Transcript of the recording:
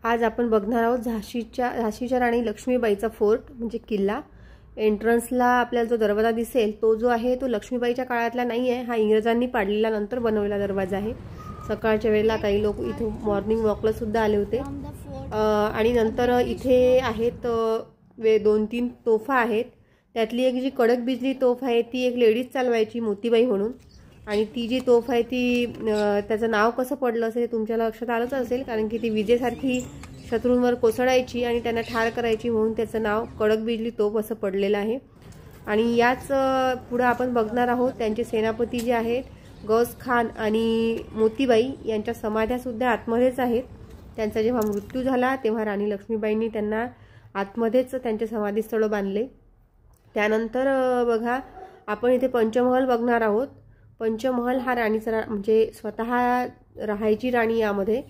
आज आपण बघणार आहोत झाशीच्या राणी लक्ष्मीबाईचा फोर्ट म्हणजे किल्ला। एंट्रन्सला आपल्याला जो दरवाजा दिसेल तो जो आहे तो लक्ष्मीबाईच्या काळातला नाही आहे, हा इंग्रजांनी पाडलेला नंतर बनवलेला दरवाजा आहे। सकाळच्या वेळेला काही लोक इथे मॉर्निंग वॉकला सुद्धा आले होते। आणि नंतर इथे आहेत 2-3 तोफा आहेत। त्यातली एक जी कडक बिजली तोफ आहे ती एक लेडीज चालवायची मोतीबाई म्हणून, आणि ती जी तोफ आहे ती त्याचं नाव कसं पडलं असेल तुमच्या लक्षात आलंच असेल, कारण की ती विजेसारखी शत्रूंवर कोसळायची आणि त्यांना ठार करायची म्हणून त्याचं नाव कडक बिजली तोफ असं पडलेलं आहे। आणि याच पुढे आपण बघणार आहोत त्यांचे सेनापती जे आहेत गौस खान आणि मोतीबाई यांच्या समाध्या सुद्धा आतमध्येच आहेत। त्यांचा जेव्हा मृत्यू झाला तेव्हा राणी लक्ष्मीबाईंनी त्यांना आतमध्येच त्यांचे समाधीस्थळ बांधले। त्यानंतर बघा आपण इथे पंचमहल बघणार आहोत। पंचमहल हा राणीचा म्हणजे स्वतः राहायची राणी यामध्ये।